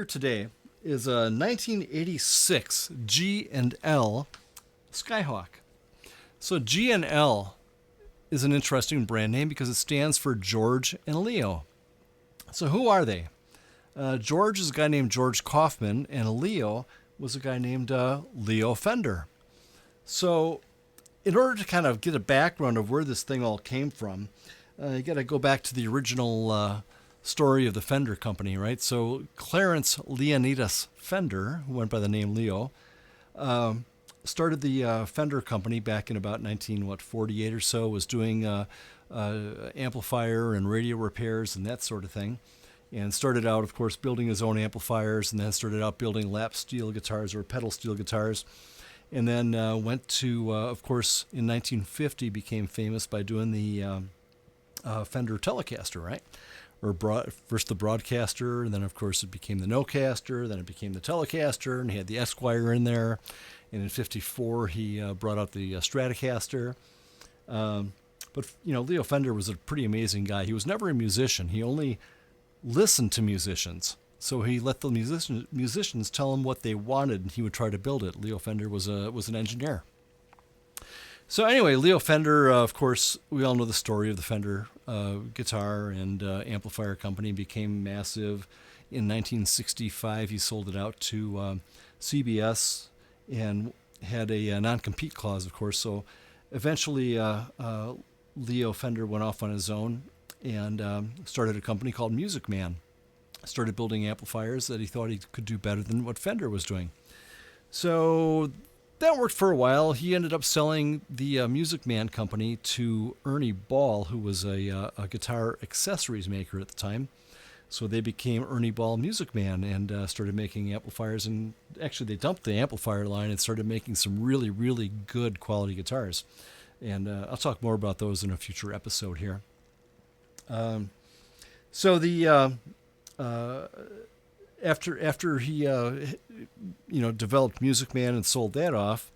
today is a 1986 G&L Skyhawk. So G&L is an interesting brand name because it stands for George and Leo. So who are they? George is a guy named George Kaufman, and Leo was a guy named Leo Fender. So in order to kind of get a background of where this thing all came from, you got to go back to the original story of the Fender company, right? So Clarence Leonidas Fender, who went by the name Leo, started the Fender company back in about 1948 or so. Was doing amplifier and radio repairs and that sort of thing, and started out, of course, building his own amplifiers, and then started out building lap steel guitars or pedal steel guitars, and then went to, of course, in 1950 became famous by doing the Fender Telecaster, right? Or first the Broadcaster, and then of course it became the Nocaster, then it became the Telecaster, and he had the Esquire in there. And in '54 he brought out the Stratocaster. But Leo Fender was a pretty amazing guy. He was never a musician. He only listened to musicians. So he let the musicians tell him what they wanted, and he would try to build it. Leo Fender was an engineer. So anyway, Leo Fender, of course, we all know the story of the Fender guitar and amplifier company. Became massive. In 1965, he sold it out to CBS and had a non-compete clause, of course. So eventually, Leo Fender went off on his own and started a company called Music Man. Started building amplifiers that he thought he could do better than what Fender was doing. So that worked for a while. He ended up selling the Music Man company to Ernie Ball, who was a guitar accessories maker at the time. So they became Ernie Ball Music Man and started making amplifiers. And actually, they dumped the amplifier line and started making some really, really good quality guitars. And I'll talk more about those in a future episode here. So the after he developed Music Man and sold that off,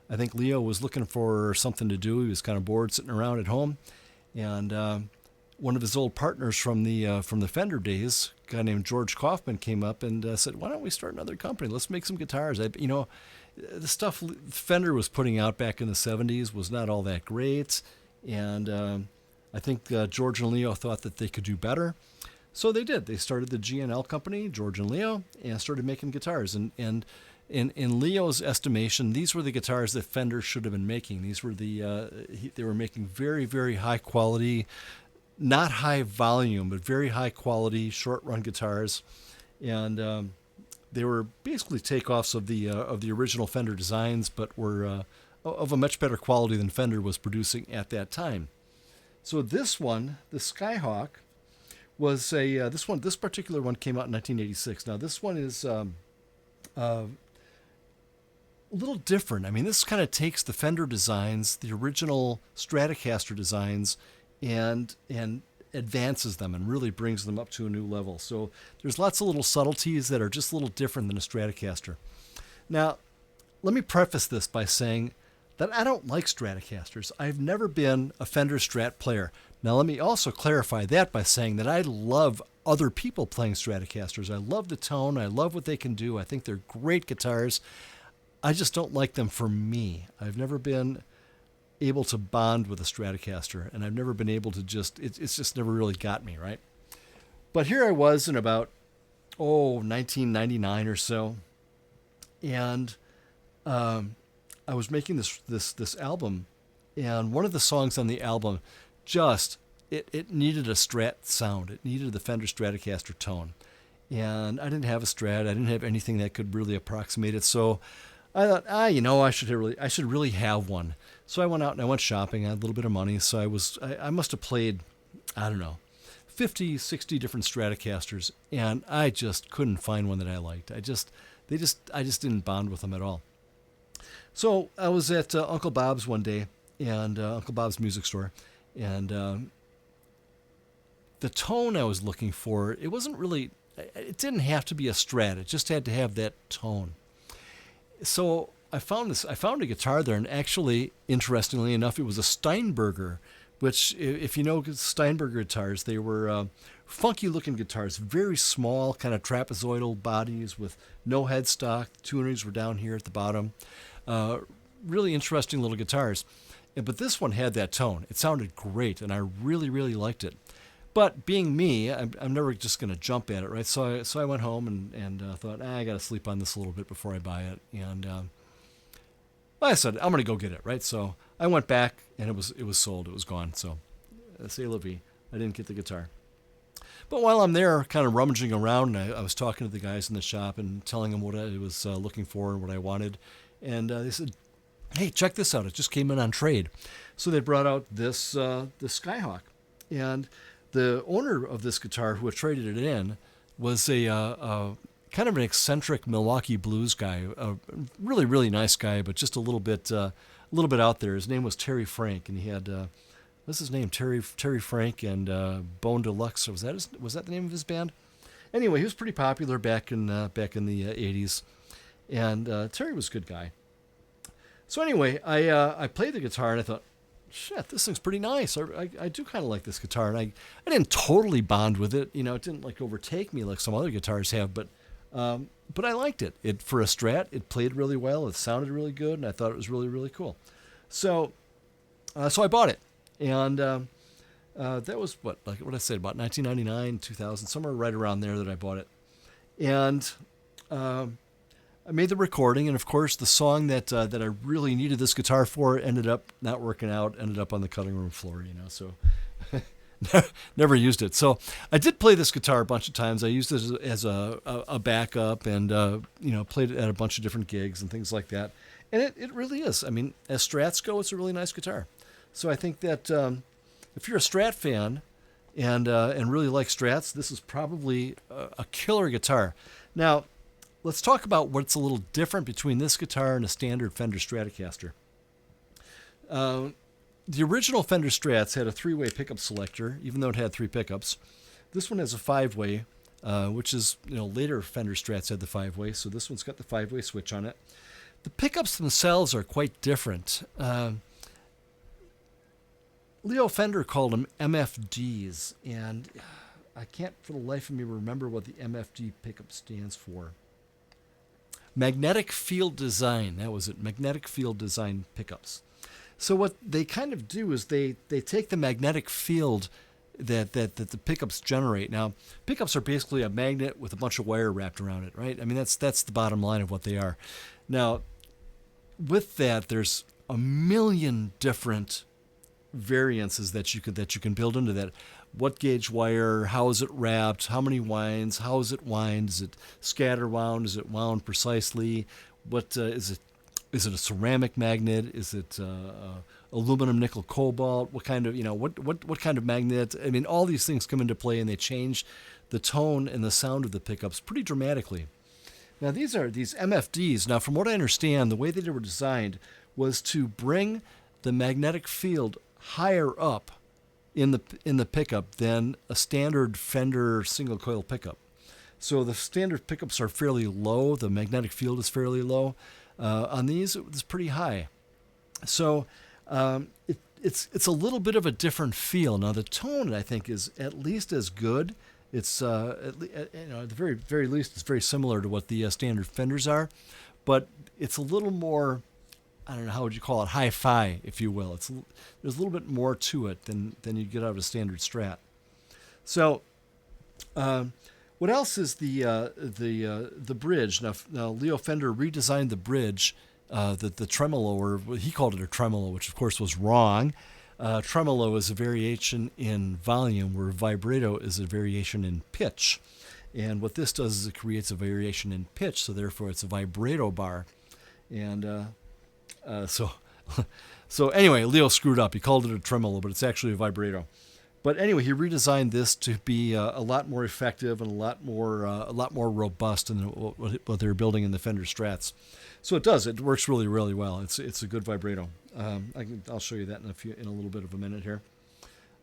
I think Leo was looking for something to do. He was kind of bored sitting around at home, and one of his old partners from the Fender days, a guy named George Kaufman, came up and said, "Why don't we start another company? Let's make some guitars." The stuff Fender was putting out back in the '70s was not all that great, and I think George and Leo thought that they could do better. So they did. They started the G&L company, George and Leo, and started making guitars. And in Leo's estimation, these were the guitars that Fender should have been making. These were they were making very, very high quality, not high volume, but very high quality short run guitars. And they were basically takeoffs of the original Fender designs, but were of a much better quality than Fender was producing at that time. So this one, the Skyhawk, was this particular one came out in 1986. Now this one is a little different. I mean, this kind of takes the Fender designs, the original Stratocaster designs, and advances them and really brings them up to a new level. So there's lots of little subtleties that are just a little different than a Stratocaster. Now, let me preface this by saying that I don't like Stratocasters. I've never been a Fender Strat player. Now, let me also clarify that by saying that I love other people playing Stratocasters. I love the tone. I love what they can do. I think they're great guitars. I just don't like them for me. I've never been able to bond with a Stratocaster, and I've never been able to it's just never really got me, right? But here I was in about, 1999 or so, and I was making this album, and one of the songs on the album it needed a Strat sound. It needed the Fender Stratocaster tone. And I didn't have a Strat. I didn't have anything that could really approximate it. So I thought, I should really have one. So I went out and I went shopping. I had a little bit of money. So I must have played, 50, 60 different Stratocasters. And I just couldn't find one that I liked. I just didn't bond with them at all. So I was at Uncle Bob's one day, and Uncle Bob's music store. And the tone I was looking for, it didn't have to be a Strat. It just had to have that tone. So I found a guitar there, and actually, interestingly enough, it was a Steinberger, which, if you know Steinberger guitars, they were funky looking guitars, very small, kind of trapezoidal bodies with no headstock. Tuners were down here at the bottom. Really interesting little guitars. But this one had that tone. It sounded great, and I really, really liked it. But being me, I'm never just going to jump at it, right? So I went home and thought, I got to sleep on this a little bit before I buy it. And I said, I'm going to go get it, right? So I went back, and it was sold. It was gone. So c'est la vie. I didn't get the guitar. But while I'm there kind of rummaging around, I was talking to the guys in the shop and telling them what I was looking for and what I wanted. And they said, hey, check this out. It just came in on trade. So they brought out this the Skyhawk. And the owner of this guitar who had traded it in was a kind of an eccentric Milwaukee blues guy. A really, really nice guy, but just a little bit out there. His name was Terry Frank, and he had... what's his name? Terry Frank and Bone Deluxe. Was that the name of his band? Anyway, he was pretty popular back in the 80s, and Terry was a good guy. So anyway, I played the guitar and I thought, shit, this thing's pretty nice. I do kind of like this guitar, and I didn't totally bond with it. You know, it didn't like overtake me like some other guitars have, but I liked it. It for a Strat, it played really well. It sounded really good, and I thought it was really, really cool. So I bought it. And that was what I said, about 1999, 2000, somewhere right around there that I bought it. And I made the recording, and of course, the song that I really needed this guitar for ended up not working out. Ended up on the cutting room floor, you know. So never used it. So I did play this guitar a bunch of times. I used it as a backup, and played it at a bunch of different gigs and things like that. And it really is. I mean, as Strats go, it's a really nice guitar. So I think that if you're a Strat fan and really like Strats, this is probably a killer guitar. Now, let's talk about what's a little different between this guitar and a standard Fender Stratocaster. The original Fender Strats had a 3-way pickup selector, even though it had 3 pickups. This one has a 5-way, which is, later Fender Strats had the 5-way, so this one's got the 5-way switch on it. The pickups themselves are quite different. Leo Fender called them MFDs, and I can't for the life of me remember what the MFD pickup stands for. Magnetic Field Design, that was it, Magnetic Field Design pickups. So what they kind of do is they take the magnetic field that the pickups generate. Now, pickups are basically a magnet with a bunch of wire wrapped around it, right? I mean, that's the bottom line of what they are. Now, with that, there's a million different variances that you can build into that. What gauge wire? How is it wrapped? How many winds? How is it wind? Is it scatter wound? Is it wound precisely? What is it? Is it a ceramic magnet? Is it aluminum, nickel, cobalt? What kind of what kind of magnet? I mean, all these things come into play, and they change the tone and the sound of the pickups pretty dramatically. Now, these MFDs. Now, from what I understand, the way that they were designed was to bring the magnetic field higher up in the pickup than a standard Fender single coil pickup. So the standard pickups are fairly low. The magnetic field is fairly low. On these, it's pretty high. So it's a little bit of a different feel. Now the tone, I think, is at least as good. It's at the very very least, it's very similar to what the standard Fenders are, but it's a little more. I don't know, how would you call it, hi-fi, if you will. There's a little bit more to it than you'd get out of a standard Strat. So, what else is the bridge? Now Leo Fender redesigned the bridge, the tremolo, or he called it a tremolo, which of course was wrong. Tremolo is a variation in volume, where vibrato is a variation in pitch. And what this does is it creates a variation in pitch, so therefore it's a vibrato bar. And so anyway, Leo screwed up. He called it a tremolo, but it's actually a vibrato. But anyway, he redesigned this to be a lot more effective and a lot more robust than what they were building in the Fender Strats. So it does. It works really, really well. It's a good vibrato. I'll show you that in a little bit of a minute here.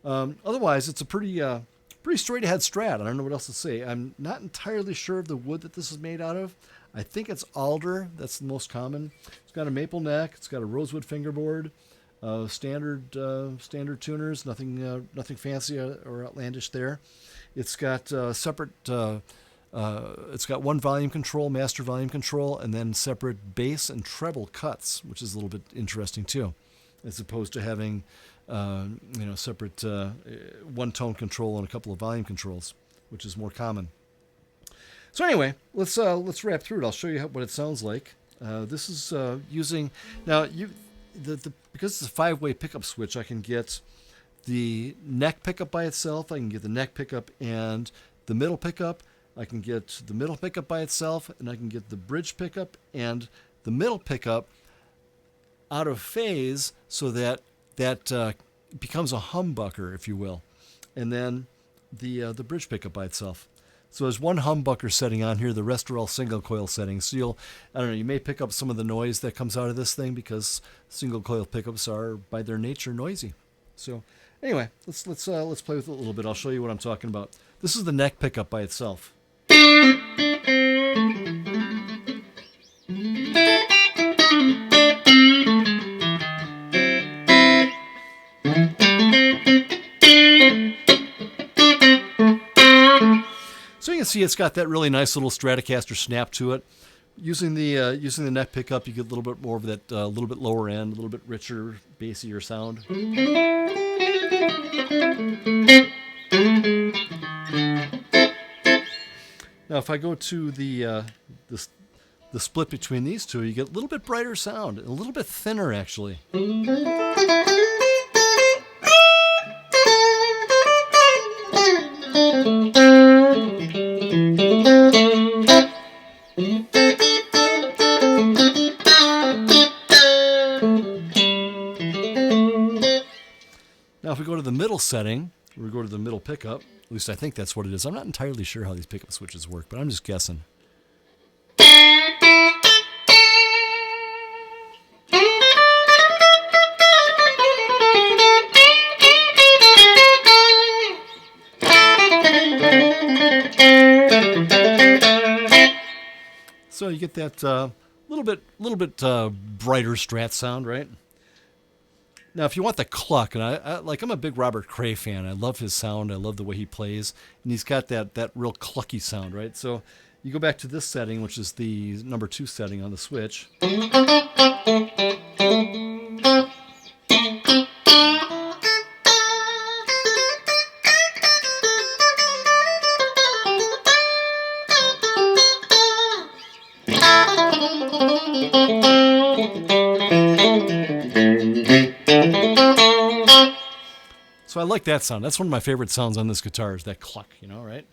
Otherwise, it's a pretty straight ahead Strat. I don't know what else to say. I'm not entirely sure of the wood that this is made out of. I think it's alder. That's the most common. It's got a maple neck. It's got a rosewood fingerboard. Standard tuners. Nothing fancy or outlandish there. It's got separate. It's got one volume control, master volume control, and then separate bass and treble cuts, which is a little bit interesting too, as opposed to having separate one tone control and a couple of volume controls, which is more common. So anyway, let's wrap through it. I'll show you what it sounds like. This is using now because it's a 5-way pickup switch. I can get the neck pickup by itself. I can get the neck pickup and the middle pickup. I can get the middle pickup by itself, and I can get the bridge pickup and the middle pickup out of phase, so that becomes a humbucker, if you will, and then the bridge pickup by itself. So there's one humbucker setting on here. The rest are all single coil settings. So you may pick up some of the noise that comes out of this thing, because single coil pickups are by their nature noisy. So anyway, let's play with it a little bit. I'll show you what I'm talking about. This is the neck pickup by itself. So you can see it's got that really nice little Stratocaster snap to it. Using the neck pickup, you get a little bit more of that little bit lower end, a little bit richer, bassier sound. Now, if I go to the split between these two, you get a little bit brighter sound, a little bit thinner actually. Now, if we go to the middle setting, we go to the middle pickup. At least I think that's what it is. I'm not entirely sure how these pickup switches work, but I'm just guessing. So you get that little bit brighter Strat sound, right? Now, if you want the cluck, and I'm a big Robert Cray fan. I love his sound. I love the way he plays, and he's got that real clucky sound, right? So you go back to this setting, which is the number 2 setting on the switch. So I like that sound. That's one of my favorite sounds on this guitar, is that cluck, right?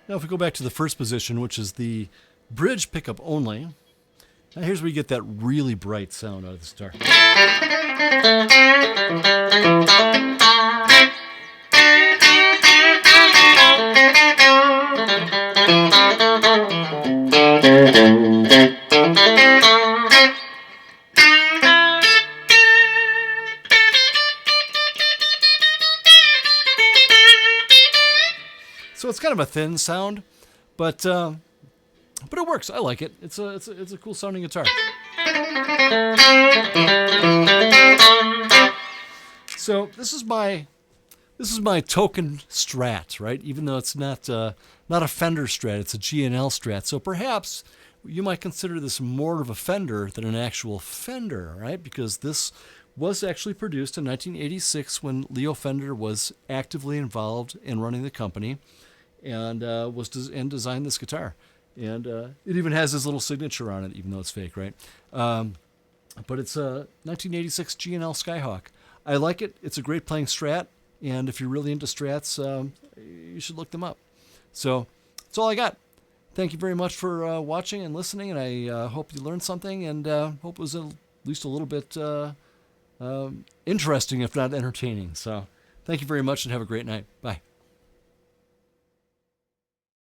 Now if we go back to the first position, which is the bridge pickup only, now here's where you get that really bright sound out of the guitar. So it's kind of a thin sound, but it works. I like it. It's a cool sounding guitar. So this is my token Strat, right? Even though it's not a Fender Strat, it's a G&L Strat. So perhaps you might consider this more of a Fender than an actual Fender, right? Because this was actually produced in 1986 when Leo Fender was actively involved in running the company, and designed this guitar. And it even has his little signature on it, even though it's fake, right? But it's a 1986 G&L Skyhawk. I like it. It's a great playing Strat, and if you're really into Strats, you should look them up. So that's all I got. Thank you very much for watching and listening, and I hope you learned something, and hope it was at least a little bit interesting, if not entertaining. So thank you very much, and have a great night. Bye.